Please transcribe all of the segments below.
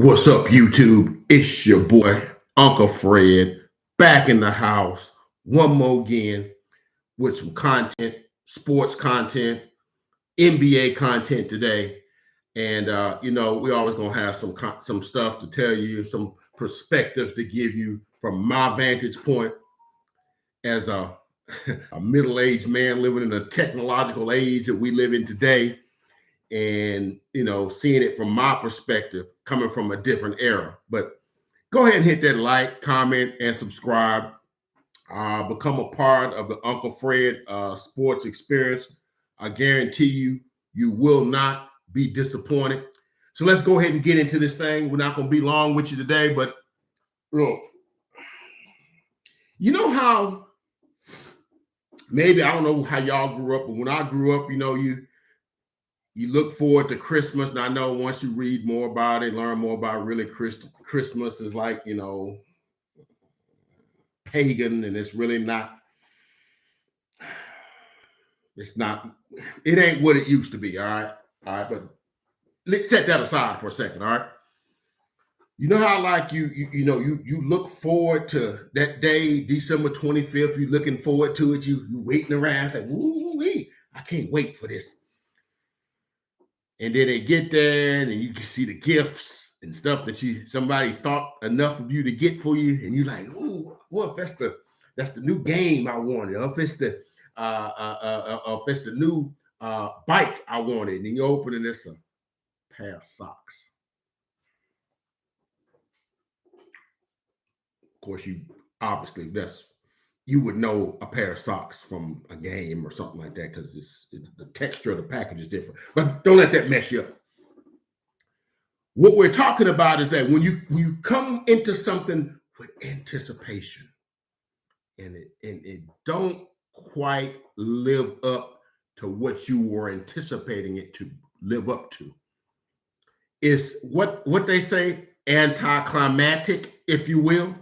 What's up, YouTube? It's your boy, Uncle Fred, back in the house one more again with some content, sports content, NBA content today. And we always gonna have some stuff to tell you, some perspectives to give you from my vantage point as a middle-aged man living in a technological age that we live in today, and seeing it from my perspective, coming from a different era. But go ahead and hit that like, comment, and subscribe. Become a part of the Uncle Fred sports experience. I guarantee you will not be disappointed. So let's go ahead and get into this thing. We're not going to be long with you today, but look, you know how maybe, I don't know how y'all grew up, but when I grew up, you look forward to Christmas. And I know once you read more about it, learn more about really Christmas is like, pagan, and it's really not, it ain't what it used to be. All right. But let's set that aside for a second. All right. You know how like you look forward to that day, December 25th, you're looking forward to it, you waiting around like, woo-wee, I can't wait for this. And then they get there and you can see the gifts and stuff that somebody thought enough of you to get for you, and you're like, ooh, well, if that's the new game I wanted, or if it's the new bike I wanted, and you open and it's a pair of socks. Of course, you would know a pair of socks from a game or something like that, because the texture of the package is different. But don't let that mess you up. What we're talking about is that when you come into something with anticipation and it don't quite live up to what you were anticipating it to live up to, is what they say, anticlimactic, if you will.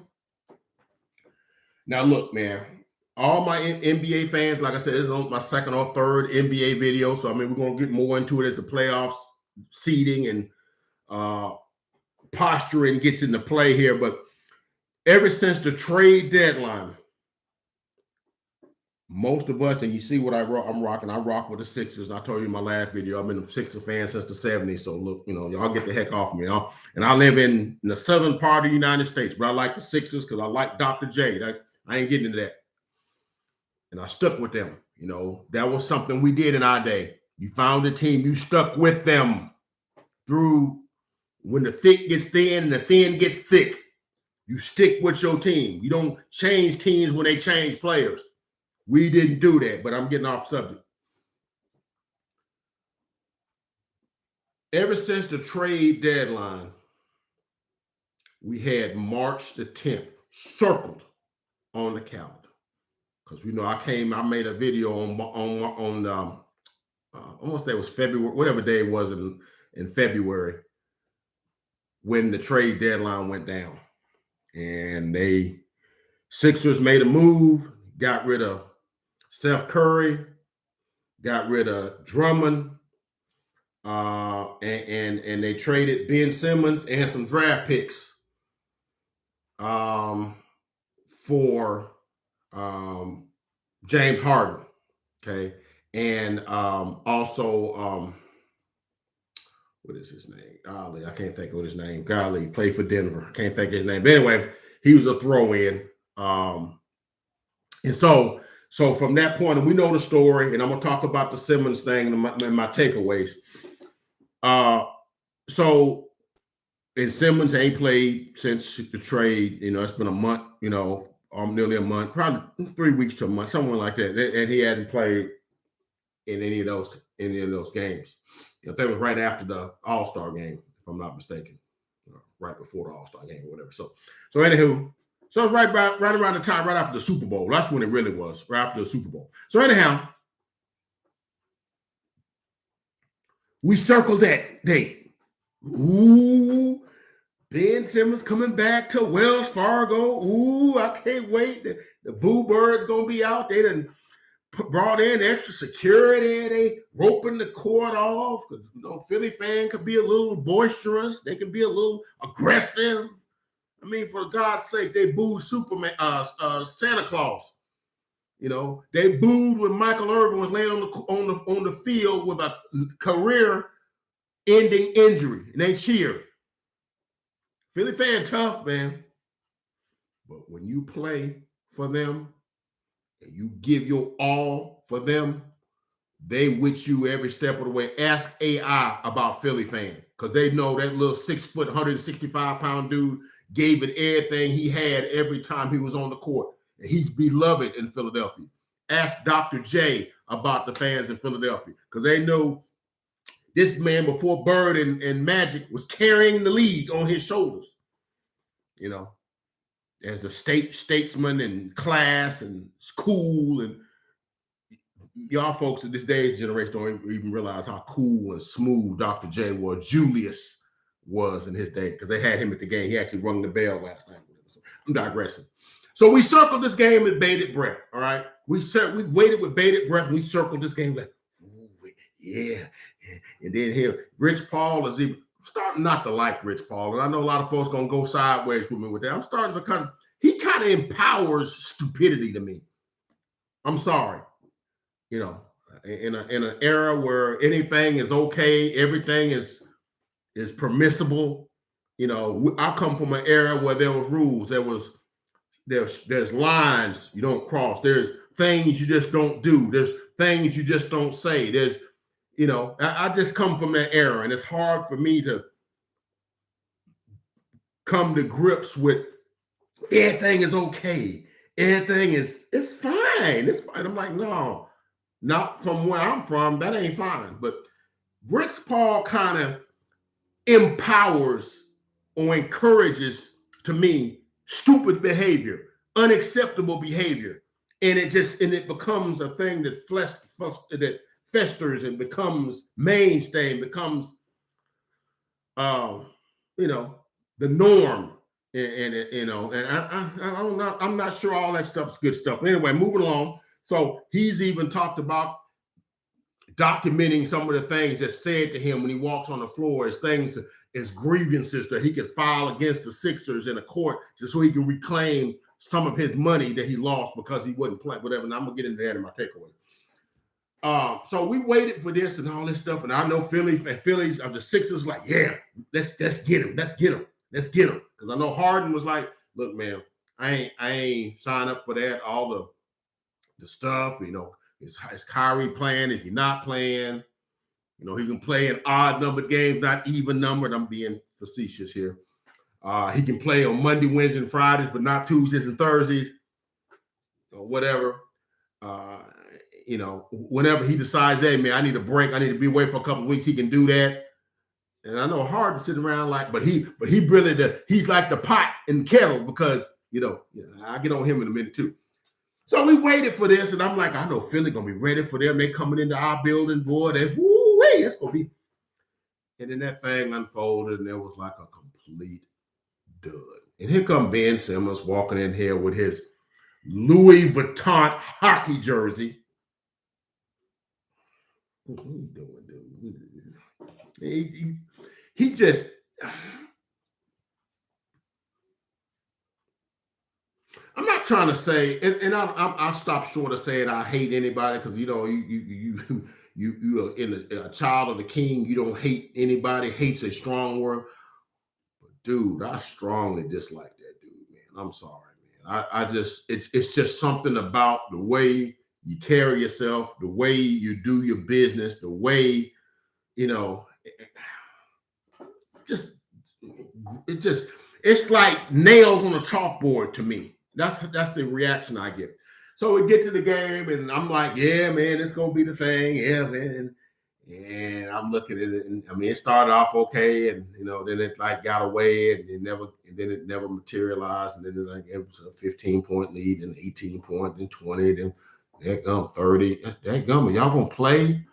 Now, look, man, all my NBA fans, like I said, this is on my second or third NBA video. So, I mean, we're going to get more into it as the playoffs, seeding, and posturing gets into play here. But ever since the trade deadline, most of us, and you see what I'm rocking, I rock with the Sixers. I told you in my last video, I've been a Sixers fan since the 70s. So, look, y'all get the heck off me. And I live in the southern part of the United States, but I like the Sixers because I like Dr. J. I ain't getting into that. And I stuck with them. That was something we did in our day. You found a team, you stuck with them through when the thick gets thin and the thin gets thick. You stick with your team. You don't change teams when they change players. We didn't do that, but I'm getting off subject. Ever since the trade deadline, we had March the 10th circled on the calendar. Because I made a video on I want to say it was February, whatever day it was in February, when the trade deadline went down, and Sixers made a move, got rid of Steph Curry, got rid of Drummond, and they traded Ben Simmons and some draft picks for James Harden, okay, and also what is his name? Golly, I can't think of his name. Golly, played for Denver. Can't think of his name. But anyway, he was a throw-in, and so from that point, and we know the story, and I'm gonna talk about the Simmons thing and my takeaways. And Simmons ain't played since the trade. It's been a month. Nearly a month, probably 3 weeks to a month, somewhere like that. And he hadn't played in any of those games. That was right after the All-Star game, if I'm not mistaken, right before the All-Star game or whatever. So anywho, so right around the time, right after the Super Bowl. That's when it really was, right after the Super Bowl. So anyhow, we circled that date. Ooh, Ben Simmons coming back to Wells Fargo. Ooh, I can't wait. The Boo Bird's going to be out. They done brought in extra security. They roping the court off. Philly fan could be a little boisterous. They can be a little aggressive. I mean, for God's sake, they booed Superman, Santa Claus. They booed when Michael Irvin was laying on the field with a career-ending injury, and they cheered. Philly fan tough, man. But when you play for them and you give your all for them, they with you every step of the way. Ask AI about Philly fan, because they know that little 6 foot, 165-pound dude gave it everything he had every time he was on the court. And he's beloved in Philadelphia. Ask Dr. J about the fans in Philadelphia, because they know this man before Bird and Magic was carrying the league on his shoulders. As a statesman and class and cool, and y'all folks in this day's generation don't even realize how cool and smooth Dr. J was. Julius was in his day, because they had him at the game. He actually rung the bell last night. So I'm digressing. So we circled this game with bated breath. All right, we waited with bated breath, and we circled this game like, yeah. And then here, Rich Paul is even starting not to like Rich Paul, and I know a lot of folks gonna go sideways with me with that. I'm starting because he kind of empowers stupidity to me. I'm sorry, in an era where anything is okay, everything is permissible. I come from an era where there were rules. There's lines you don't cross. There's things you just don't do. There's things you just don't say. There's I just come from that era, and it's hard for me to come to grips with everything is okay. Everything it's fine. It's fine. I'm like, no, not from where I'm from. That ain't fine. But Rich Paul kind of empowers or encourages, to me, stupid behavior, unacceptable behavior. And it becomes a thing that festers and becomes mainstay and becomes the norm. I'm not sure all that stuff's good stuff. But anyway, moving along. So he's even talked about documenting some of the things that's said to him when he walks on the floor as grievances that he could file against the Sixers in a court, just so he can reclaim some of his money that he lost because he wouldn't play, whatever. And I'm gonna get into that in my takeaway. So we waited for this and all this stuff, and I know Phillies of the Sixers like, yeah, let's get him, because I know Harden was like, look, man, I ain't sign up for that. All the stuff, is Kyrie playing? Is he not playing? He can play in odd numbered games, not even numbered. I'm being facetious here. He can play on Monday, Wednesday, and Fridays, but not Tuesdays and Thursdays, or whatever. Whenever he decides, hey, man, I need a break, I need to be away for a couple of weeks, he can do that. And I know Harden sitting around but he really he's like the pot and kettle, because I'll get on him in a minute too. So we waited for this, and I'm like, I know Philly gonna be ready for them. They coming into our building, boy. It's gonna be. And then that thing unfolded, and it was like a complete dud. And here come Ben Simmons walking in here with his Louis Vuitton hockey jersey. What are you doing, dude? He just. I'm not trying to say, and I'll stop short of saying I hate anybody, because you are a child of the King. You don't hate anybody. Hate's a strong word, but dude, I strongly dislike that dude, man. I'm sorry, man. It's just something about the way you carry yourself, the way you do your business, the way it's like nails on a chalkboard to me. That's the reaction I get. So we get to the game, and I'm like, yeah, man, it's gonna be the thing, yeah, man. And I'm looking at it, and I mean, it started off okay, and then it like got away, and then it never materialized, and then it was a 15-point lead, and 18-point, then 20, then that gum 30. That gum, y'all gonna play?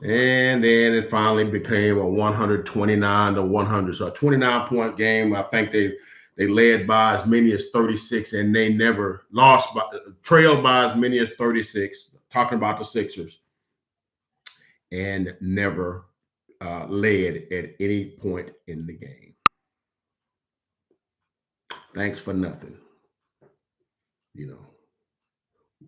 And then it finally became a 129-100. So a 29-point game. I think they led by as many as 36, and they never trailed by as many as 36. talking about the Sixers, and never led at any point in the game. Thanks for nothing. You know,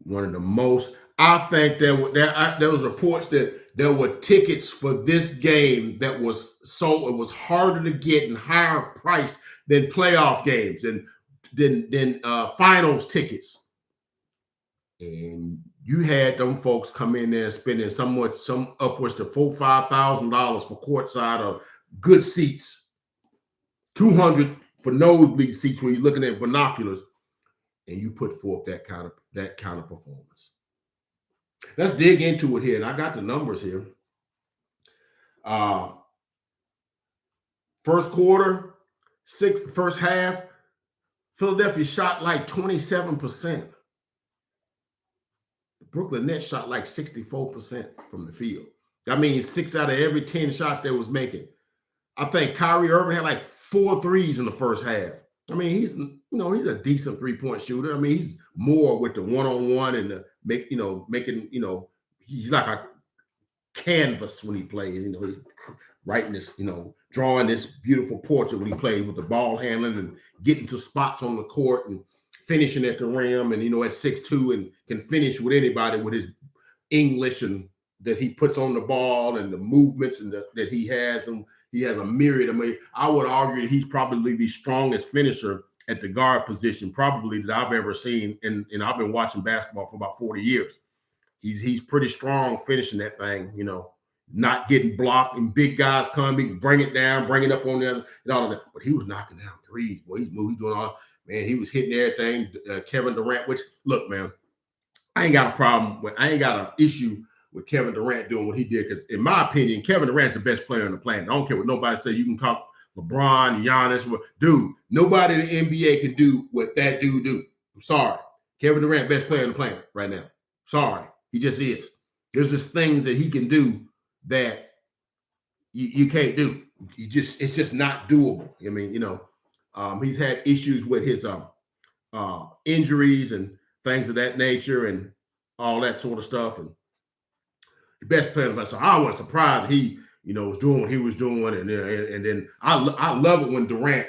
one of the most. I think there was reports that there were tickets for this game that was sold. It was harder to get and higher priced than playoff games and than finals tickets. And you had them folks come in there spending some upwards to $4,000-$5,000 for courtside or good seats, $200 for nosebleed seats when you're looking at binoculars, and you put forth that kind of performance. Let's dig into it here, and I got the numbers here. First quarter, first half, Philadelphia shot like 27%. Brooklyn Nets shot like 64% from the field. That means 6 out of every 10 shots they was making. I think Kyrie Irving had like 4 threes in the first half. I mean, he's a decent three-point shooter. I mean, he's more with the one-on-one and the making, he's like a canvas when he plays. He's writing this, drawing this beautiful portrait when he plays with the ball handling and getting to spots on the court and finishing at the rim, and at 6'2" and can finish with anybody with his English and that he puts on the ball and the movements and that he has. And he has a myriad. I mean, I would argue that he's probably the strongest finisher at the guard position, probably that I've ever seen. And I've been watching basketball for about 40 years. He's pretty strong finishing that thing, not getting blocked and big guys coming, bring it down, bring it up on them and all of that. But he was knocking down threes, boy. He's doing all. Man, he was hitting everything. Kevin Durant, which, look, man, I ain't got an issue with Kevin Durant doing what he did, because in my opinion, Kevin Durant's the best player on the planet. I don't care what nobody says. You can talk LeBron, Giannis, dude. Nobody in the NBA can do what that dude do. I'm sorry. Kevin Durant, best player on the planet right now. Sorry. He just is. There's just things that he can do that you can't do. It's just not doable. I mean, he's had issues with his injuries and things of that nature and all that sort of stuff. And the best player, so I wasn't surprised he, was doing what he was doing. And then I love it when Durant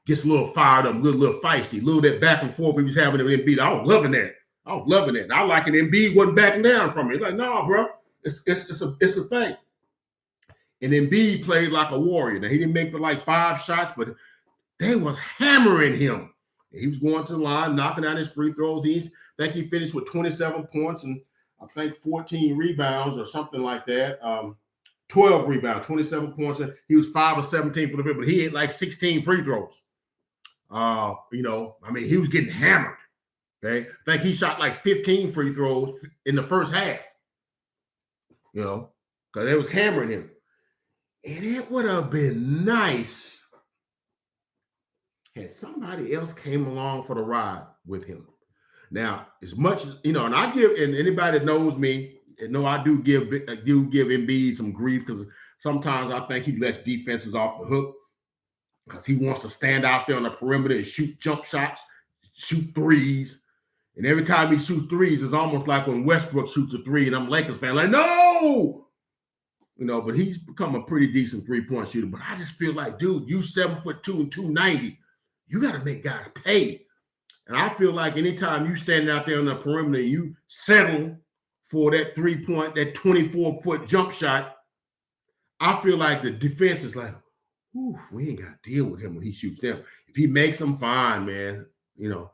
gets a little fired up, a little feisty, a little that back and forth he was having with Embiid. I was loving that. I like it. Embiid wasn't backing down from it. Like, no, bro, it's a thing. And Embiid played like a warrior. Now, he didn't make but like 5 shots, but they was hammering him. He was going to the line, knocking out his free throws. I think he finished with 27 points and I think 14 rebounds or something like that. 12 rebounds, 27 points. He was 5 of 17 for the field, but he had like 16 free throws. I mean, he was getting hammered. Okay. I think he shot like 15 free throws in the first half. Because they was hammering him. And it would have been nice had somebody else came along for the ride with him. Now, as much as, and I give, and anybody that knows me, I do give Embiid some grief, because sometimes I think he lets defenses off the hook because he wants to stand out there on the perimeter and shoot jump shots, shoot threes. And every time he shoots threes, it's almost like when Westbrook shoots a three and I'm a Lakers fan, like, no! But he's become a pretty decent three-point shooter. But I just feel like, dude, you 7'2" and 290. You got to make guys pay. And I feel like anytime you stand out there on the perimeter, you settle for that 3-point, that 24-foot jump shot, I feel like the defense is like, we ain't got to deal with him when he shoots them. If he makes them, fine, man.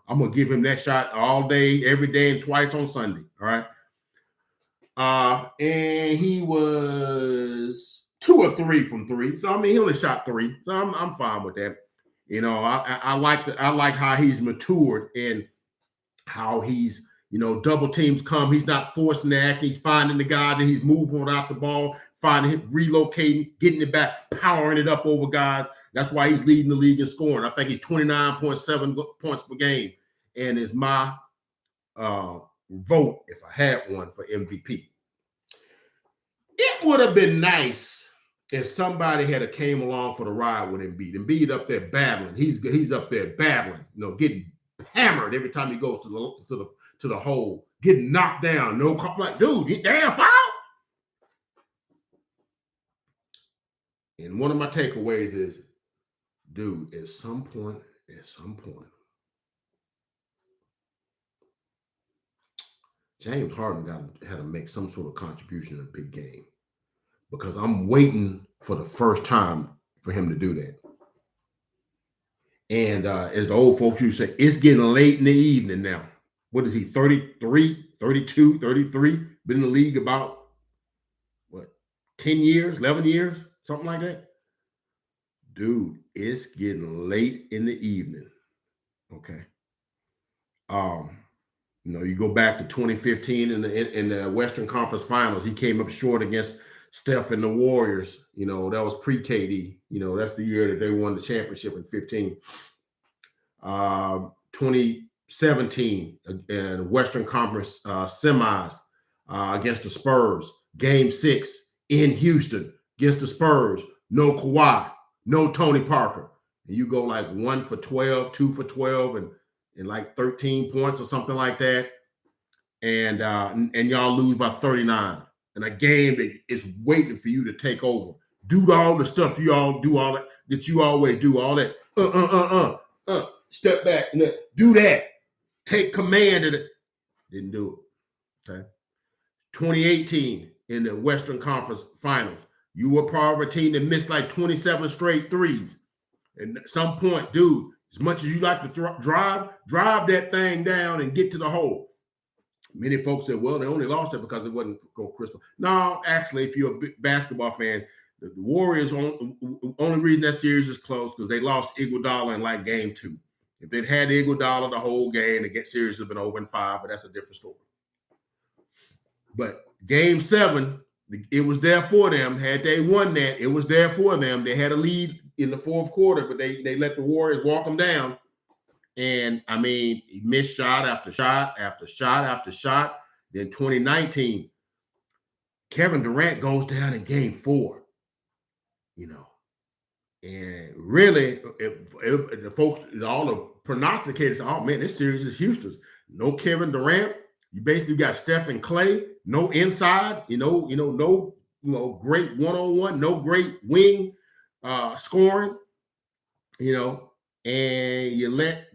I'm going to give him that shot all day, every day, and twice on Sunday. All right. And he was 2 or 3 from 3. So, I mean, he only shot 3. So I'm fine with that. I like how he's matured and how he's, double teams come. He's not forcing the act. He's finding the guy that he's moving without the ball, finding him, relocating, getting it back, powering it up over guys. That's why he's leading the league in scoring. I think he's 29.7 points per game, and is my vote, if I had one, for MVP. It would have been nice if somebody had came along for the ride with Embiid. Embiid up there battling. He's up there battling, getting hammered every time he goes to the hole, getting knocked down. No call. Like, dude, you damn foul. And one of my takeaways is, dude, at some point, James Harden had to make some sort of contribution in a big game, because I'm waiting for the first time for him to do that. And as the old folks used to say, it's getting late in the evening now. What is he, 33, 32, 33? Been in the league about, what, 10 years, 11 years, something like that? Dude, it's getting late in the evening. Okay. You go back to 2015 in the Western Conference Finals. He came up short against Steph and the Warriors. That was pre-KD. That's the year that they won the championship in 15. 2017 in Western Conference semis against the Spurs. Game 6 in Houston against the Spurs. No Kawhi, no Tony Parker. And you go like 1 for 12, 2 for 12, and like 13 points or something like that. And y'all lose by 39 in a game that is waiting for you to take over. Do all the stuff you all do, all that you always do, all that. Step back, do that. Take command of it. Didn't do it. Okay. 2018 in the Western Conference Finals. You were part of a team that missed like 27 straight threes. And at some point, dude, as much as you like to drive that thing down and get to the hole. Many folks said, well, they only lost it because it wasn't go Chris Paul. No, actually, if you're a big basketball fan, the Warriors, only reason that series is close because they lost Iguodala in like game 2. If they'd had Iguodala the whole game, the series would have been over in 5, but that's a different story. But game 7, it was there for them. Had they won that, it was there for them. They had a lead in the fourth quarter, but they let the Warriors walk them down. And I mean, he missed shot after shot after shot after shot. Then 2019, Kevin Durant goes down in game 4, and really, the folks, all the prognosticators say, oh man, this series is Houston's. No Kevin Durant. You basically got Steph and Clay. No inside. No great one-on-one. No great wing scoring. And you let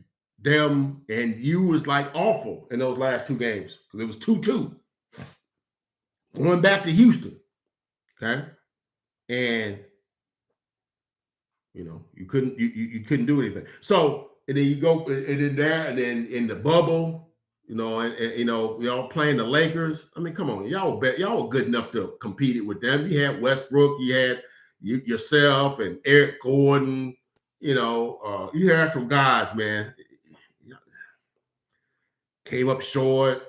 them, and you was like awful in those last 2 games because it was 2-2 going back to Houston. Okay. And you couldn't do anything. So, and then you go and then in the bubble, y'all playing the Lakers. I mean, come on, y'all were good enough to compete with them. You had Westbrook, you had yourself and Eric Gordon. You had some guys, man. Came up short.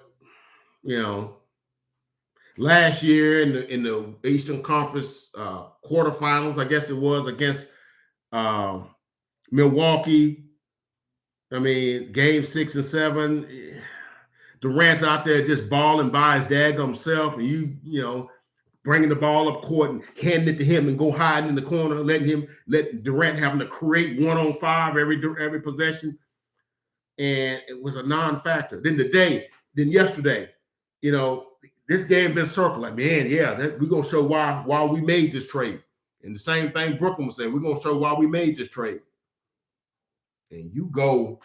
Last year in the Eastern Conference quarterfinals, I guess it was against Milwaukee. I mean, game 6 and 7, Durant's out there just balling by his daggum self, and you bringing the ball up court and handing it to him and go hiding in the corner, let Durant having to create 1-on-5 every possession, and it was a non-factor. Then yesterday, this game been circled. Like, man, we're gonna show why we made this trade. And the same thing Brooklyn was saying, we're going to show why we made this trade. And you go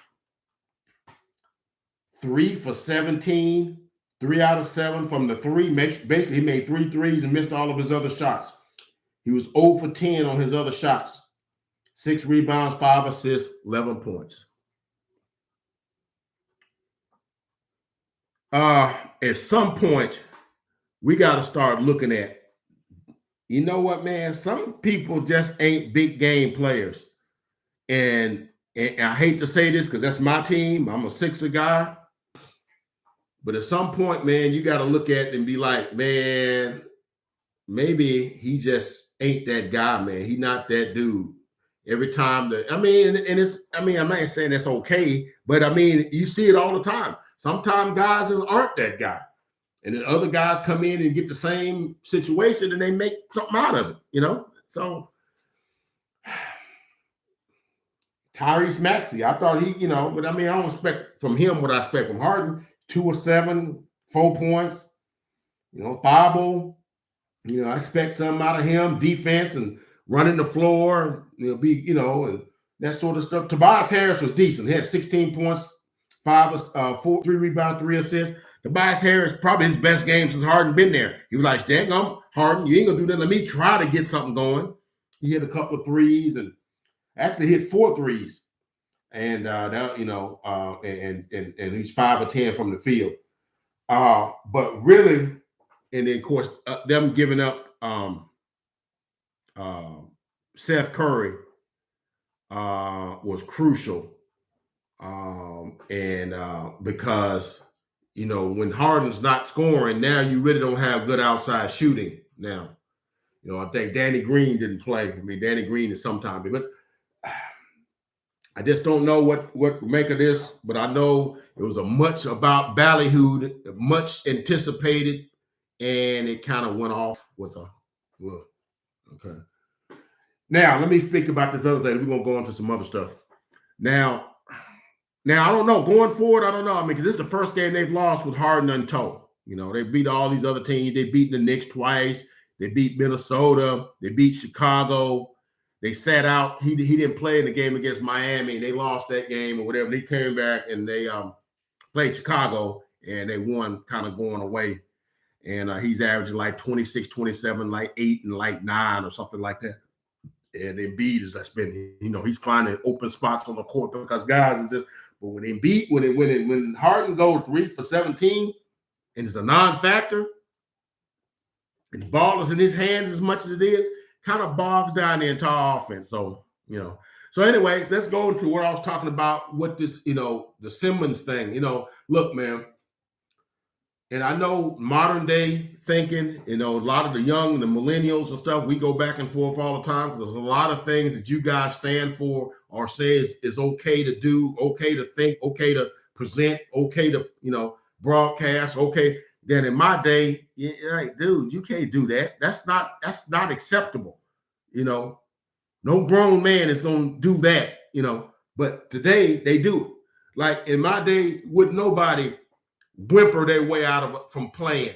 3 for 17, 3 out of 7 from the 3. Basically, he made 3 threes and missed all of his other shots. He was 0 for 10 on his other shots. 6 rebounds, 5 assists, 11 points. At some point, we got to start looking at, you know what, man? Some people just ain't big game players. And I hate to say this because that's my team. I'm a Sixer guy. But at some point, man, you got to look at it and be like, man, maybe he just ain't that guy, man. He not that dude. Every time I'm not saying that's okay, but I mean, you see it all the time. Sometimes guys aren't that guy. And then other guys come in and get the same situation and they make something out of it, So Tyrese Maxey, I thought he, but I mean, I don't expect from him what I expect from Harden. 2 of 7 4 points. Thibault, I expect something out of him, defense and running the floor, and that sort of stuff. Tobias Harris was decent. He had 16 points, 3 rebounds, 3 assists. Tobias Harris, probably his best game since Harden been there. He was like, dang, I'm Harden, you ain't gonna do that. Let me try to get something going. He hit a couple of threes and actually hit 4 threes. And and he's 5 or 10 from the field. But really, and then of course them giving up Seth Curry was crucial. Because when Harden's not scoring, now you really don't have good outside shooting. Now, I think Danny Green didn't play. I mean, Danny Green is sometimes, but I just don't know what to make of this. But I know it was a much about ballyhooed, much anticipated, and it kind of went off with a look. Okay. Now let me speak about this other thing. We're gonna go into some other stuff. Now I don't know. Going forward, I don't know. I mean, because this is the first game they've lost with Harden untold. They beat all these other teams. They beat the Knicks twice. They beat Minnesota. They beat Chicago. They sat out. He didn't play in the game against Miami. They lost that game or whatever. They came back and they played Chicago and they won, kind of going away. And he's averaging like 26, 27, like 8 and like 9 or something like that. And Embiid has been, he's finding open spots on the court because guys is just. But when Embiid, when Harden goes 3 for 17 and it's a non-factor, and the ball is in his hands as much as it is, kind of bogs down the entire offense. So, So anyways, let's go to what I was talking about, what this, the Simmons thing. Look, man, and I know modern day thinking, a lot of the young, the millennials and stuff, we go back and forth all the time because there's a lot of things that you guys stand for or say is okay to do, okay to think, okay to present, okay to, broadcast, okay. Then in my day, like, dude, you can't do that. That's not acceptable. No grown man is going to do that, but today they do it. Like in my day, would nobody whimper their way out of from playing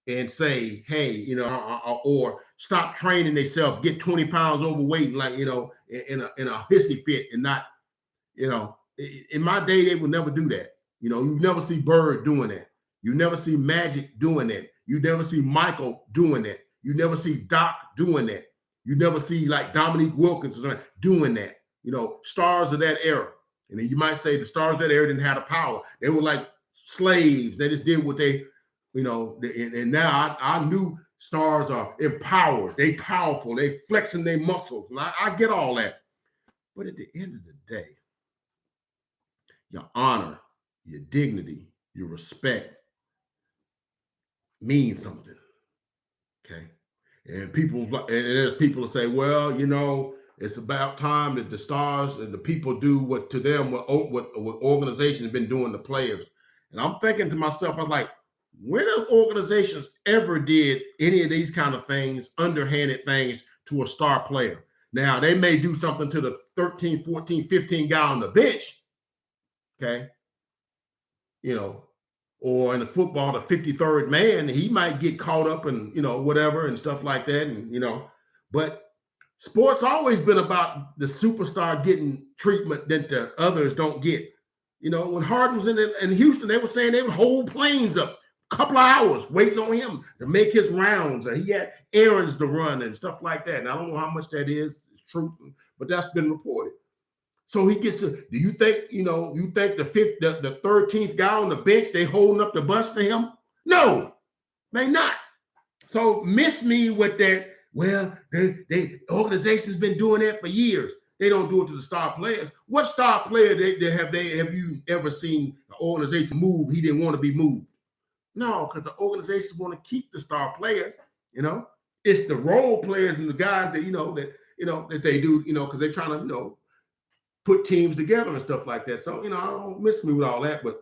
and say, hey, or stop training themselves, get 20 pounds overweight, like, in a hissy fit and not, in my day, they would never do that. You never see Bird doing that. You never see Magic doing that. You never see Michael doing that. You never see Doc doing that. You never see like Dominique Wilkins doing that. Stars of that era. And then you might say the stars of that era didn't have the power. They were like slaves. They just did what they, and now I knew stars are empowered. They powerful. They flexing their muscles. And I get all that. But at the end of the day, your honor, your dignity, your respect means something. Okay. And there's people that say, well, it's about time that the stars and the people do what to them, what organizations have been doing to players. And I'm thinking to myself, I'm like, when have organizations ever did any of these kind of things, underhanded things to a star player? Now, they may do something to the 13, 14, 15 guy on the bench, okay? Or in the football, the 53rd man, he might get caught up in, whatever and stuff like that. And, but sports always been about the superstar getting treatment that the others don't get. When Harden was in Houston, they were saying they would hold planes up a couple of hours waiting on him to make his rounds. And he had errands to run and stuff like that. And I don't know how much that is true, but that's been reported. So he gets do you think, the 13th guy on the bench, they holding up the bus for him? No, they not. So miss me with that. Well, the organization's been doing that for years. They don't do it to the star players. What star player have you ever seen an organization move? He didn't want to be moved. No, because the organizations want to keep the star players. It's the role players and the guys that that they do. Because they're trying to put teams together and stuff like that. So I don't miss me with all that. But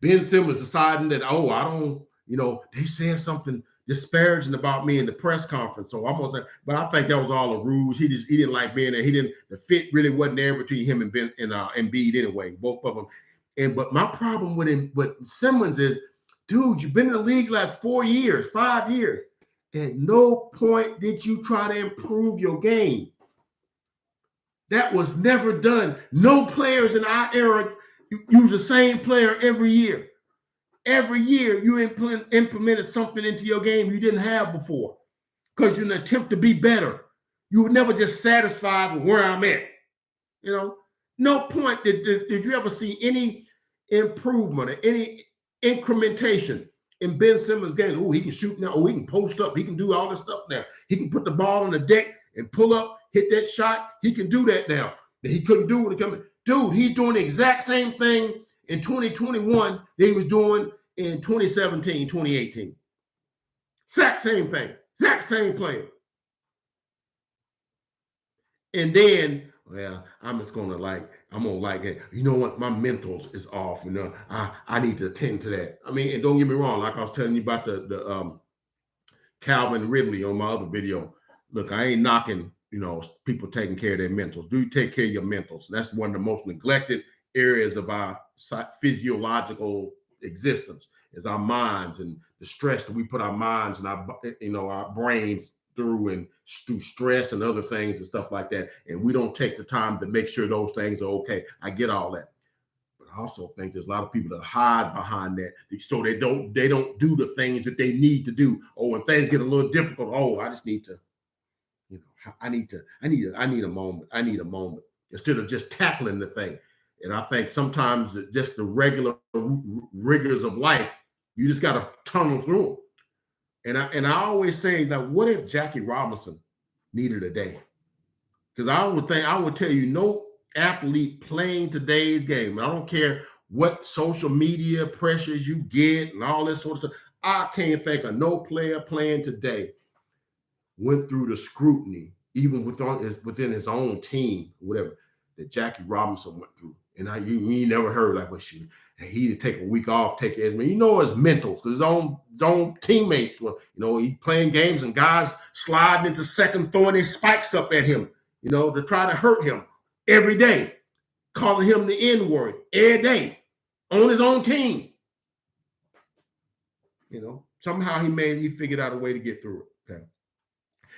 Ben Simmons deciding that I don't. They saying something disparaging about me in the press conference. So I'm gonna say, but I think that was all a ruse. He didn't like being there. The fit really wasn't there between him and Ben and Embiid anyway, both of them. But my problem with Simmons is Dude, you've been in the league like 4 years, 5 years. At no point did you try to improve your game. That was never done. No players in our era use the same player every year. Every year you implemented something into your game you didn't have before because you're in an attempt to be better. You were never just satisfied with where I'm at. You know, no point did you ever see any improvement or any incrementation in Ben Simmons' game. Oh, he can shoot now. Oh, he can post up. He can do all this stuff now. He can put the ball on the deck and pull up, hit that shot. He can do that now that he couldn't do when he came in. Dude, he's doing the exact same thing in 2021 that he was doing in 2017, 2018. Exact same thing. Exact same player. And then, well, I'm just gonna it. You know what? My mentals is off. You know, I need to attend to that. I mean, and don't get me wrong. Like I was telling you about the Calvin Ridley on my other video. Look, I ain't knocking, you know, people taking care of their mentals. Do take care of your mentals. That's one of the most neglected areas of our physiological existence is our minds and the stress that we put our minds and our brains through stress and other things and stuff like that. And we don't take the time to make sure those things are okay. I get all that. But I also think there's a lot of people that hide behind that so they don't do the things that they need to do. Oh, when things get a little difficult, oh, I just need to, you know, I need a moment. I need a moment instead of just tackling the thing. And I think sometimes just the regular rigors of life, you just got to tunnel through them. And I always say that what if Jackie Robinson needed a day? Because I would tell you, no athlete playing today's game, I don't care what social media pressures you get and all this sort of stuff. I can't think of no player playing today went through the scrutiny, even within his own team, whatever, that Jackie Robinson went through. And you never heard like, well, he'd take a week off, take it. I mean, you know, his mentals, because his own teammates were, you know, he playing games and guys sliding into second, throwing their spikes up at him, you know, to try to hurt him every day, calling him the N-word every day on his own team. You know, somehow he figured out a way to get through it. Okay.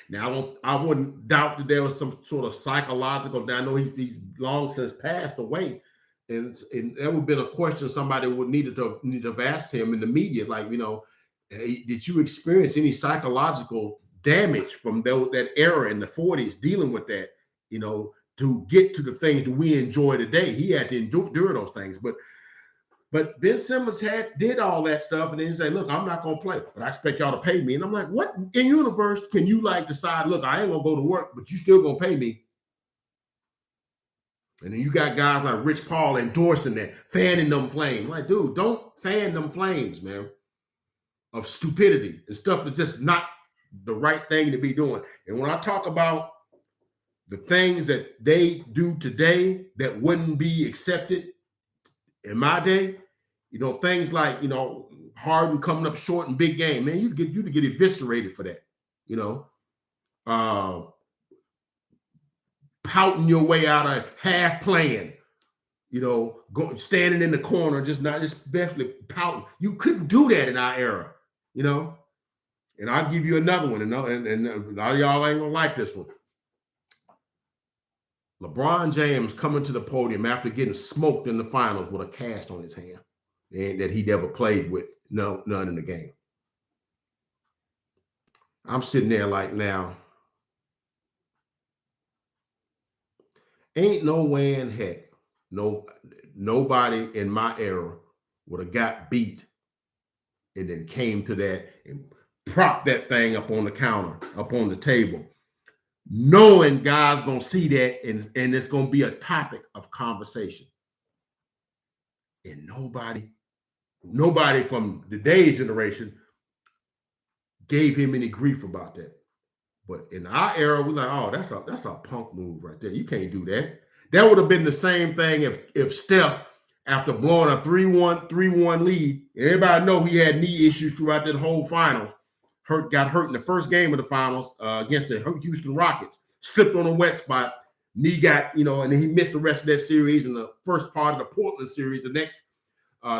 Now, I wouldn't doubt that there was some sort of psychological. Now, I know he's long since passed away, and that would have been a question somebody would need to have asked him in the media, like, you know, hey, did you experience any psychological damage from that era in the 40s dealing with that, you know, to get to the things that we enjoy today? He had to endure those things, but Ben Simmons did all that stuff, and then he said, look, I'm not going to play, but I expect y'all to pay me. And I'm like, what in universe can you like decide, look, I ain't going to go to work, but you still going to pay me? And then you got guys like Rich Paul endorsing that, fanning them flames. I'm like, dude, don't fan them flames, man, of stupidity and stuff that's just not the right thing to be doing. And when I talk about the things that they do today that wouldn't be accepted in my day, you know, things like, you know, Harden coming up short in big game, man, you'd get eviscerated for that, you know. Pouting your way out of half playing, you know, standing in the corner, just basically pouting. You couldn't do that in our era, you know. And I'll give you another one, and a lot of y'all ain't gonna like this one. LeBron James coming to the podium after getting smoked in the finals with a cast on his hand and that he never played with, none in the game. I'm sitting there like, now, ain't no way in heck, nobody in my era would have got beat and then came to that and propped that thing up on the counter, up on the table, knowing guys gonna see that and it's gonna be a topic of conversation. And nobody from today's generation gave him any grief about that. But in our era, we're like, oh, that's a punk move right there. You can't do that. That would have been the same thing if Steph, after blowing a 3-1 lead, everybody know he had knee issues throughout that whole finals. Got hurt in the first game of the finals against the Houston Rockets. Slipped on a wet spot. Knee got, you know, and then he missed the rest of that series and the first part of the Portland series, the next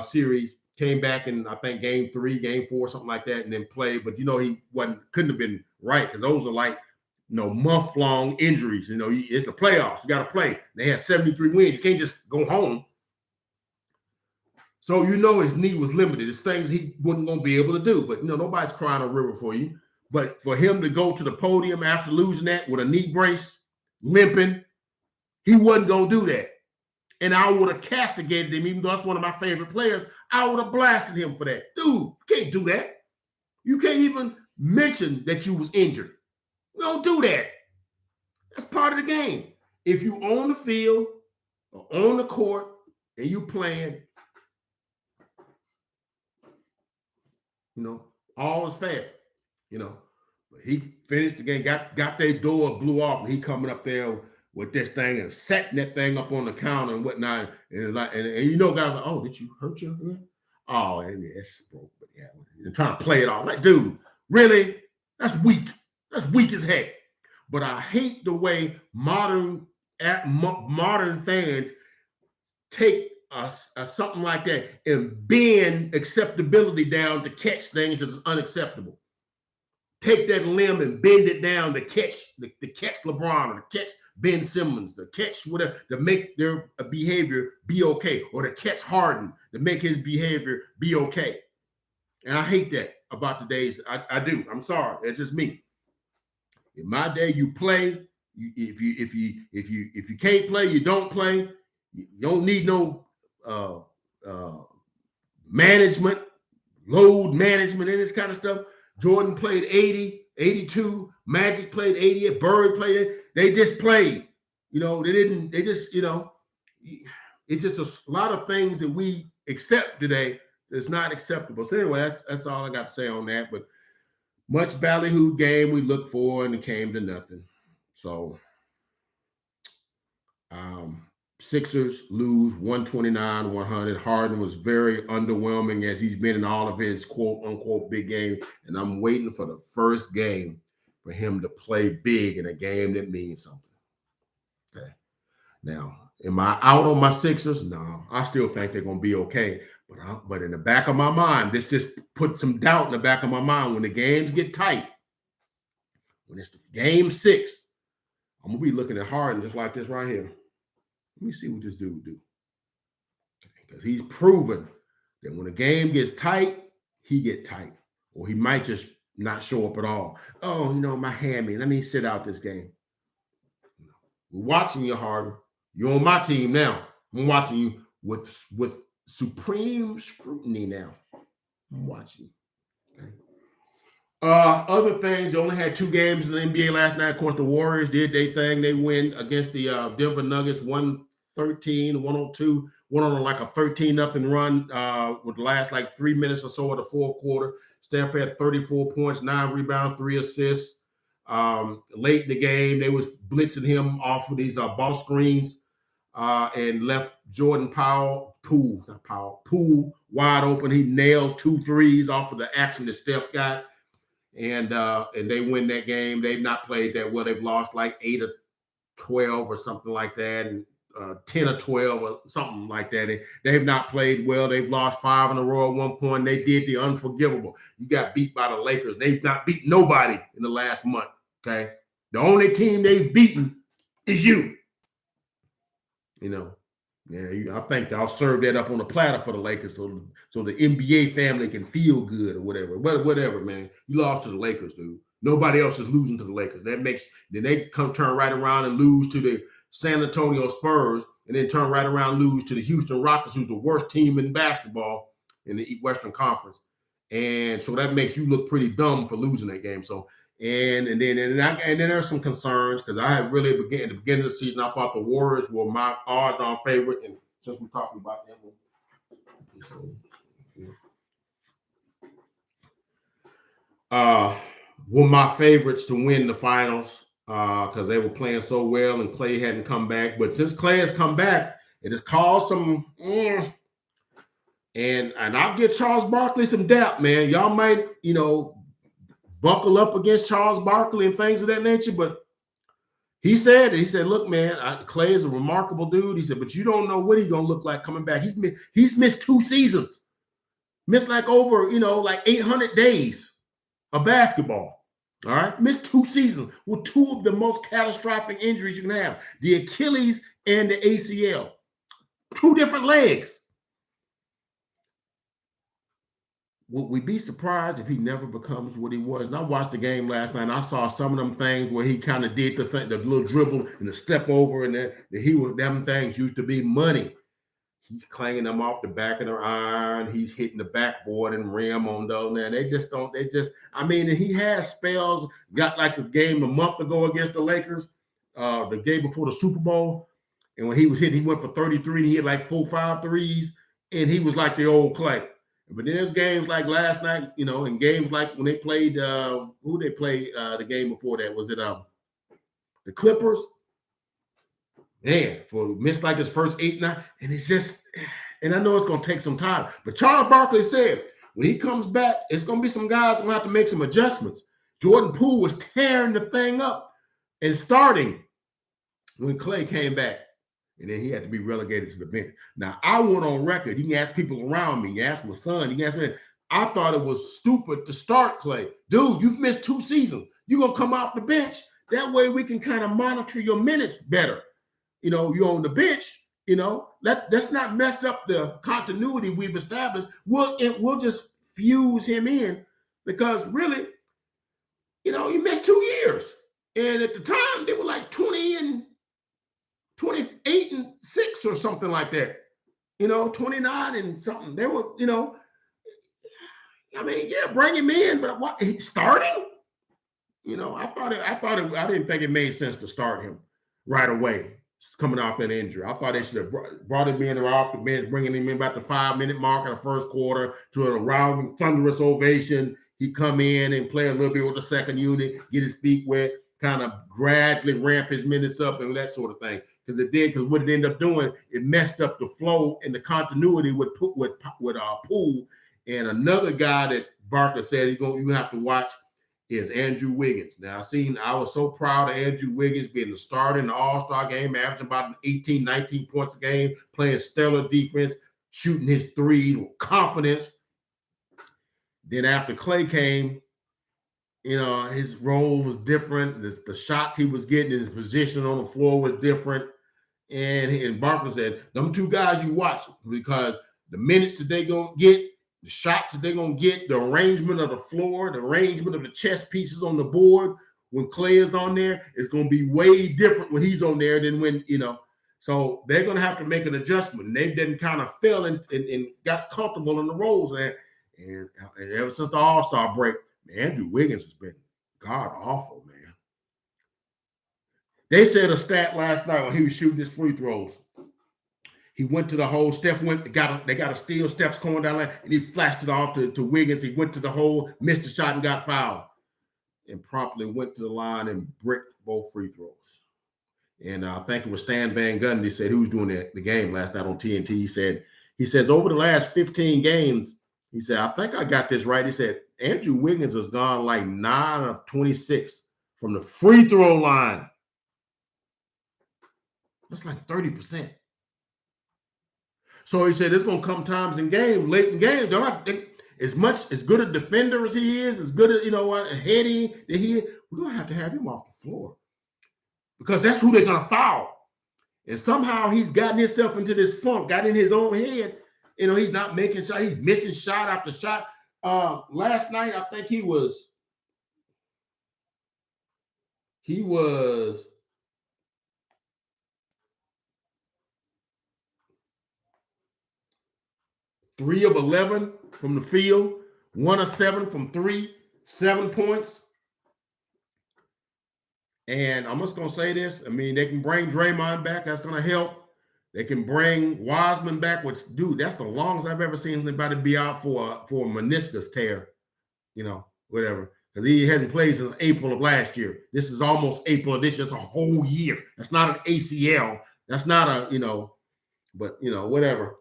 series. came back in, I think, game 3, game 4, something like that, and then played. But he couldn't have been right, because those are like month-long injuries. It's the playoffs. You got to play. They had 73 wins. You can't just go home. So his knee was limited. It's things he wasn't going to be able to do. But nobody's crying a river for you. But for him to go to the podium after losing that with a knee brace, limping, he wasn't going to do that. And I would have castigated him, even though that's one of my favorite players. I would have blasted him for that. Dude, you can't do that. You can't even mention that you was injured. Don't do that. That's part of the game. If you on the field or on the court and you playing, all is fair. But he finished the game, got their door, blew off, and he coming up there with this thing and setting that thing up on the counter and whatnot. And guys like, oh, did you hurt your hand? Oh, and it's broke. But yeah, and trying to play it off. Like, dude, really? That's weak. That's weak as heck. But I hate the way modern fans take something like that and bend acceptability down to catch things that's unacceptable. Take that limb and bend it down to catch LeBron, or to catch Ben Simmons, to catch whatever, to make their behavior be okay, or to catch Harden, to make his behavior be okay. And I hate that about the days. I do. I'm sorry. It's just me. In my day, you play. If you can't play, you don't play. You don't need no management, load management, and this kind of stuff. Jordan played 80, 82. Magic played 80. Bird played. They just played. It's just a lot of things that we accept today that's not acceptable. So anyway, that's all I got to say on that. But much ballyhoo game we looked for, and it came to nothing. So Sixers lose 129-100. Harden was very underwhelming, as he's been in all of his quote-unquote big games. And I'm waiting for the first game for him to play big in a game that means something. Okay. Now, am I out on my Sixers? No, I still think they're going to be okay. But in the back of my mind, this just put some doubt in the back of my mind. When the games get tight, when it's game 6, I'm going to be looking at Harden just like this right here. Let me see what this dude will do. Because he's proven that when a game gets tight, he get tight. Or he might just not show up at all. Oh, my hammy. Let me sit out this game. We're watching you, Harden. You're on my team now. I'm watching you with supreme scrutiny now. I'm watching you. Okay. Other things, they only had 2 games in the NBA last night. Of course, the Warriors did their thing. They win against the Denver Nuggets 113-102. Went on like a 13-0 run with the last like 3 minutes or so of the fourth quarter. Steph had 34 points, 9 rebounds, 3 assists. Late in the game, they was blitzing him off of these ball screens and left Jordan Poole wide open. He nailed 2 threes off of the action that Steph got. And they win that game. They've not played that well. They've lost like 8 or 12 or something like that, and 10 or 12 or something like that. They've not played well. They've lost 5 in a row at one point. They did the unforgivable. You got beat by the Lakers. They've not beat nobody in the last month, okay? The only team they've beaten is you. Yeah, I think I'll serve that up on a platter for the Lakers so the NBA family can feel good or whatever. But whatever, man. You lost to the Lakers, dude. Nobody else is losing to the Lakers. Then they turn right around and lose to the San Antonio Spurs, and then turn right around and lose to the Houston Rockets, who's the worst team in basketball in the Western Conference. And so that makes you look pretty dumb for losing that game. So and then there's some concerns, because I had really at the beginning of the season, I thought the Warriors were my odds-on favorite, and since we're talking about them, were my favorites to win the finals because they were playing so well and Clay hadn't come back. But since Clay has come back, it has caused some and I'll give Charles Barkley some doubt, man. Y'all might, buckle up against Charles Barkley and things of that nature, but he said, look, man, Clay is a remarkable dude. He said, but you don't know what he's going to look like coming back. He's missed 2 seasons. Missed like over, like 800 days of basketball. All right. Missed 2 seasons with 2 of the most catastrophic injuries you can have, the Achilles and the ACL. 2 different legs. Would we be surprised if he never becomes what he was? And I watched the game last night, and I saw some of them things where he kind of did the thing, the little dribble and the step over, and that he was, them things used to be money. He's clanging them off the back of the iron. He's hitting the backboard and rim on those. Man, I mean, he has spells. Got like the game a month ago against the Lakers, the game before the Super Bowl. And when he was hitting, he went for 33 and he hit like 4-5 threes. And he was like the old Clay. But then there's games like last night, and games like when they played, who they played the game before that? Was it the Clippers? Man, for missed like his first 8-9, and it's just, and I know it's going to take some time. But Charles Barkley said when he comes back, it's going to be some guys going to have to make some adjustments. Jordan Poole was tearing the thing up and starting when Clay came back, and then he had to be relegated to the bench. Now, I went on record. You can ask people around me. You can ask my son. You can ask me. I thought it was stupid to start Clay. Dude, you've missed 2 seasons. You're going to come off the bench. That way we can kind of monitor your minutes better. You're on the bench, let's not mess up the continuity we've established. We'll just fuse him in because really, you missed 2 years. And at the time, they were like 20 and 28 and 6 or something like that. 29 and something. They were, I mean, yeah, bring him in, but what, starting? I didn't think it made sense to start him right away. Coming off that injury, I thought they should have brought him in off the bench, bringing him in about the 5-minute mark in the first quarter to a round thunderous ovation. He come in and play a little bit with the second unit, get his feet wet, kind of gradually ramp his minutes up and that sort of thing. Because what it ended up doing, it messed up the flow and the continuity with Poole. And another guy that Barker said you have to watch is Andrew Wiggins. Now, I was so proud of Andrew Wiggins being the starter in the All-Star game, averaging about 18, 19 points a game, playing stellar defense, shooting his threes with confidence. Then after Clay came, his role was different. The shots he was getting, his position on the floor was different. And Barkley said, them 2 guys you watch because the minutes that they going to get, the shots that they're going to get, the arrangement of the floor, the arrangement of the chess pieces on the board when Clay is on there is going to be way different when he's on there than when, So they're going to have to make an adjustment. And they didn't kind of fell and got comfortable in the roles. And ever since the All-Star break, Andrew Wiggins has been god-awful, man. They said a stat last night when he was shooting his free throws. He went to the hole. Steph they got a steal. Steph's going down there, and he flashed it off to Wiggins. He went to the hole, missed the shot, and got fouled. And promptly went to the line and bricked both free throws. And I think it was Stan Van Gundy said, who was doing the game last night on TNT. He says, over the last 15 games, he said, I think I got this right. He said, Andrew Wiggins has gone like 9 of 26 from the free throw line. That's like 30%. So he said, there's going to come times in games, late in games, as good a defender as he is, as good as, heady that he is, we're going to have him off the floor because that's who they're going to foul. And somehow he's gotten himself into this funk, got in his own head. He's not making shots. He's missing shot after shot. Last night, I think he was 3 of 11 from the field, 1 of 7 from 3, 7 points. And I'm just going to say this. I mean, they can bring Draymond back. That's going to help. They can bring Wiseman back, which, dude, that's the longest I've ever seen anybody be out for a meniscus tear, whatever. Because he hadn't played since April of last year. This is almost April of this year. It's a whole year. That's not an ACL. That's not but, whatever.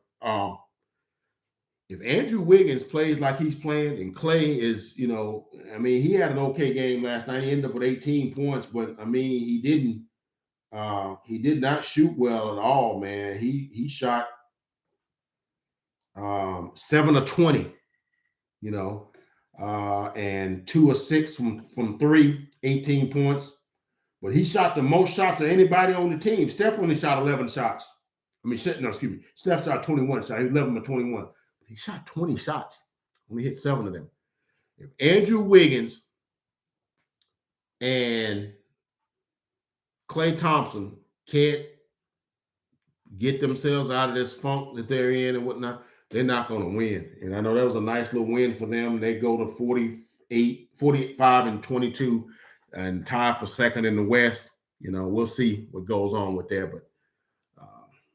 If Andrew Wiggins plays like he's playing and Clay is, he had an okay game last night. He ended up with 18 points, but he did not shoot well at all, man. He shot 7 of 20 you know, and 2 of 6 from 3, 18 points. But he shot the most shots of anybody on the team. Steph only shot 11 shots. I mean, no, excuse me. Steph shot 21 shots. He was 11 of 21. But he shot 20 shots. Only hit 7 of them. If Andrew Wiggins and Klay Thompson can't get themselves out of this funk that they're in and whatnot, they're not going to win. And I know that was a nice little win for them. They go to 45 and 22 and tie for second in the West. You know, we'll see what goes on with that.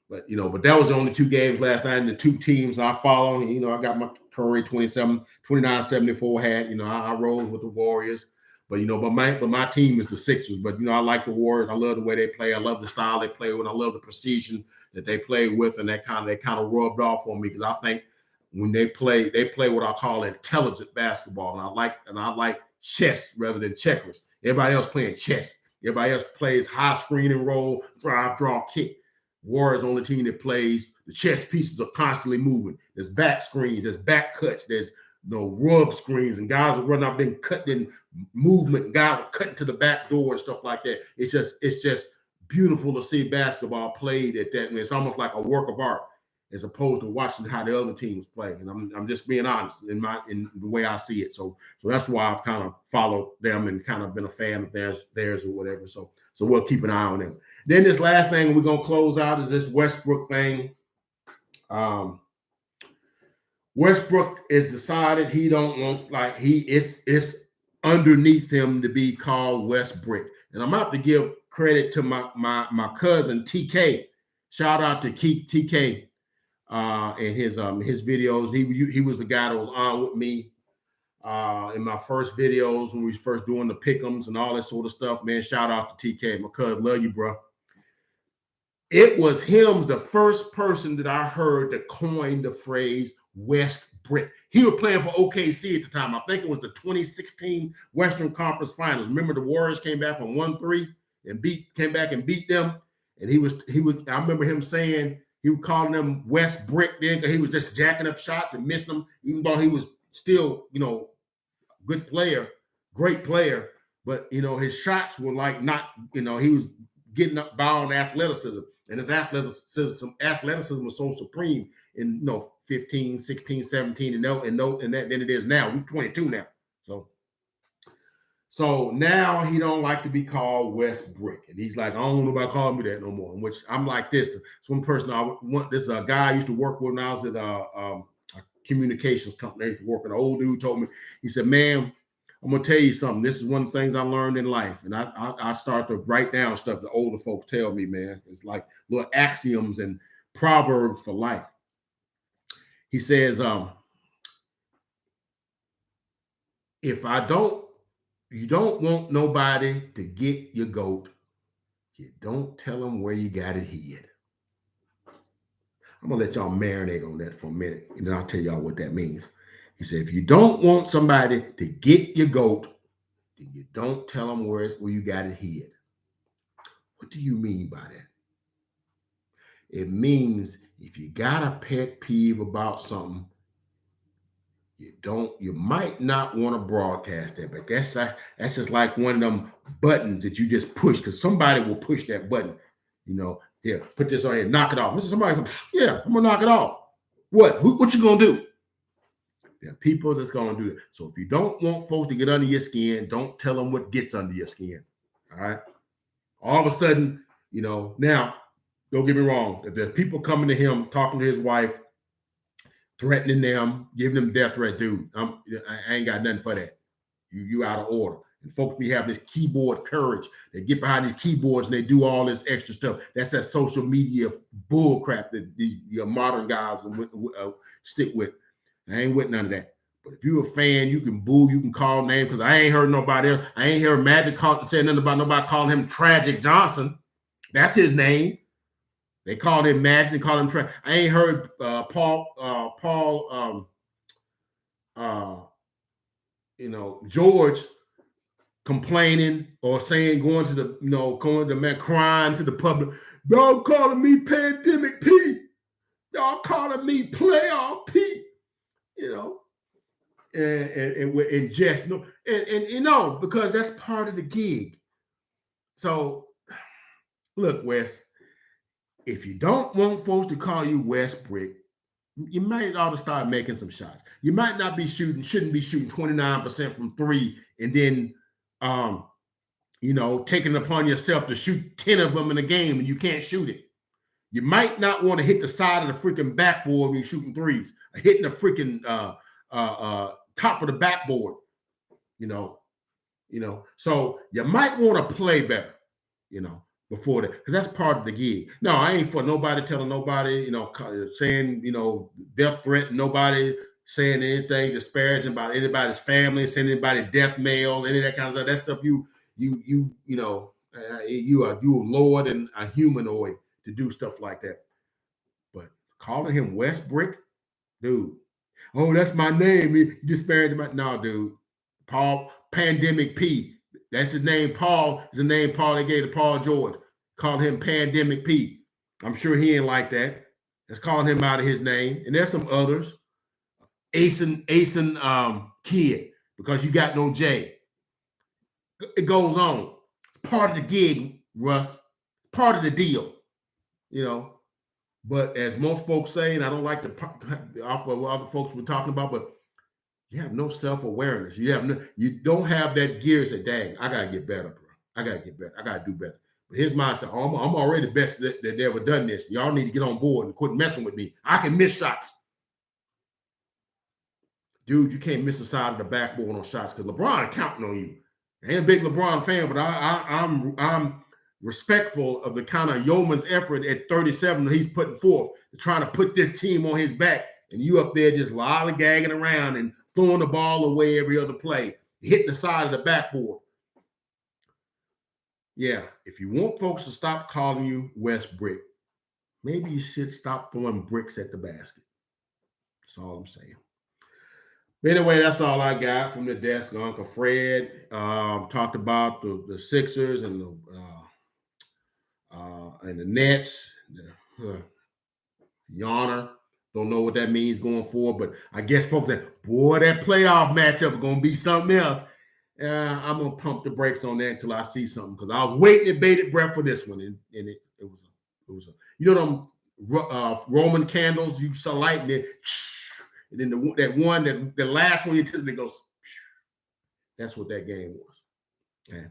But that was the only 2 games last night. And the 2 teams I follow, you know, I got my Curry 29-74 hat. You know, I rolled with the Warriors. But, you know, my team is the Sixers. But, you know, I like the Warriors. I love the way they play. I love the style they play with. I love the precision that they play with. And that kind of rubbed off on me because I think when they play what I call intelligent basketball. And I like chess rather than checkers. Everybody else playing chess. Everybody else plays high screen and roll, drive, draw, kick. Warriors on the team that plays, the chess pieces are constantly moving. There's back screens, there's back cuts, there's rub screens, and guys are running out there cutting movement, and guys are cutting to the back door and stuff like that. It's just beautiful to see basketball played at that. And it's almost like a work of art as opposed to watching how the other teams play. And I'm just being honest in the way I see it. So that's why I've kind of followed them and kind of been a fan of theirs or whatever. So we'll keep an eye on them. Then this last thing we're gonna close out is this Westbrook thing. Westbrook is decided he don't want it's underneath him to be called WESTBRICK. And I'm gonna have to give credit to my cousin TK. Shout out to TK and his videos. He was the guy that was on with me in my first videos when we was first doing the pick'ems and all that sort of stuff. Man, shout out to TK. My cousin, love you, bro. It was him, the first person that I heard that coined the phrase WESTBRICK. He was playing for OKC at the time. I think it was the 2016 Western Conference Finals. Remember the Warriors came back from 1-3 and came back and beat them. And he was. I remember him saying he was calling them WESTBRICK then because he was just jacking up shots and missing them, even though he was still, you know, good player, great player. But you know, his shots were like not, you know, he was getting up by on athleticism. And his athleticism was so supreme in, you know, 15, 16, 17, and that than it is now. We're 22 now. So now he don't like to be called WESTBRICK. And he's like, I don't want nobody calling me that no more. Which I'm like this. It's one person I want. This guy I used to work with when I was at a communications company. I used to work with. An old dude told me, he said, man, I'm gonna tell you something. This is one of the things I learned in life, and I start to write down stuff that older folks tell me, man. It's like little axioms and proverbs for life. He says, if you don't want nobody to get your goat, you don't tell them where you got it hid. I'm gonna let y'all marinate on that for a minute, and then I'll tell y'all what that means. He said, if you don't want somebody to get your goat, then you don't tell them where you got it hid. What do you mean by that? It means if you got a pet peeve about something, you might not want to broadcast that, but that's just like one of them buttons that you just push because somebody will push that button. You know, here, put this on here, knock it off. Somebody's like, yeah, I'm gonna knock it off. What you gonna do? There are people that's going to do that. So if you don't want folks to get under your skin, don't tell them what gets under your skin. All right. All of a sudden, you know, now, don't get me wrong. If there's people coming to him, talking to his wife, threatening them, giving them death threat, dude, I ain't got nothing for that. You out of order. And folks be having this keyboard courage. They get behind these keyboards and they do all this extra stuff. That's that social media bull crap that these modern guys stick with. I ain't with none of that. But if you're a fan, you can boo, you can call names, because I ain't heard nobody else. I ain't heard Magic say nothing about nobody calling him Tragic Johnson. That's his name. They called him Magic. They called him Tragic. I ain't heard George complaining or saying, going to the man, crying to the public. Y'all calling me Pandemic Pete. Y'all calling me Playoff Pete. You know, and jest, and you know, because that's part of the gig. So look, Wes, if you don't want folks to call you WESTBRICK, you might ought to start making some shots. You might not be shouldn't be shooting 29% from three, and then you know, taking it upon yourself to shoot 10 of them in a game and you can't shoot it. You might not want to hit the side of the freaking backboard when you're shooting threes, or hitting the freaking top of the backboard, you know. So you might want to play better, you know, before that, because that's part of the gig. No, I ain't for nobody telling nobody, you know, saying, you know, death threat, nobody saying anything disparaging about anybody's family, sending anybody death mail, any of that kind of stuff. That stuff you know, you are Lord and a humanoid to do stuff like that. But calling him WESTBRICK, dude. Oh, that's my name. You disparaging my no, dude. Paul Pandemic P. That's his name. Paul is the name Paul they gave to Paul George. Called him Pandemic P. I'm sure he ain't like that. That's calling him out of his name. And there's some others. Asen Kid, because you got no J. It goes on. Part of the gig, Russ. Part of the deal, you know. But as most folks say, and I don't like to off of what other folks were talking about, but you have no self-awareness. You don't have that gear to say, dang, I gotta get better, bro. I gotta get better. I gotta do better. But his mindset, oh, I'm already the best that ever done this. Y'all need to get on board and quit messing with me. I can miss shots. Dude, you can't miss the side of the backboard on shots because LeBron counting on you. I ain't a big LeBron fan, but I'm respectful of the kind of yeoman's effort at 37 that he's putting forth, trying to put this team on his back, and you up there just lollygagging around and throwing the ball away every other play, hitting the side of the backboard. Yeah, if you want folks to stop calling you WESTBRICK, maybe you should stop throwing bricks at the basket. That's all I'm saying. But anyway, that's all I got from the desk. Uncle Fred talked about the Sixers and the Nets. The Yawner. Don't know what that means going forward, but I guess folks that, boy, that playoff matchup is going to be something else. I'm going to pump the brakes on that until I see something, because I was waiting and bated breath for this one, and it was a, you know them Roman candles you saw lighting it, and then the last one you took, it goes. That's what that game was. Okay.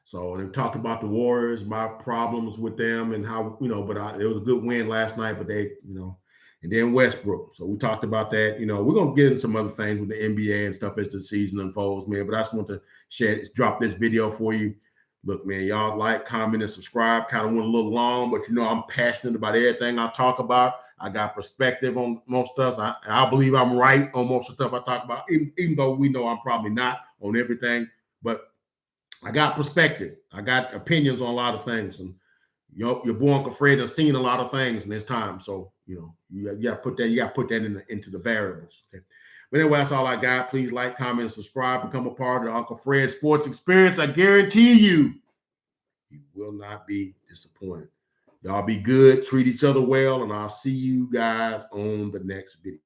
So they talked about the Warriors, my problems with them, and how, you know, but it was a good win last night, but they, you know, and then Westbrook. So we talked about that. You know, we're going to get into some other things with the NBA and stuff as the season unfolds, man. But I just want to drop this video for you. Look, man, y'all like, comment, and subscribe. Kind of went a little long, but, you know, I'm passionate about everything I talk about. I got perspective on most stuff. I believe I'm right on most of the stuff I talk about, even though we know I'm probably not on everything. But I got perspective. I got opinions on a lot of things. And your boy Uncle Fred has seen a lot of things in this time. So, you know, you got to put that into the variables. Okay? But anyway, that's all I got. Please like, comment, and subscribe. Become a part of the Uncle Fred Sports Experience. I guarantee you will not be disappointed. Y'all be good, treat each other well, and I'll see you guys on the next video.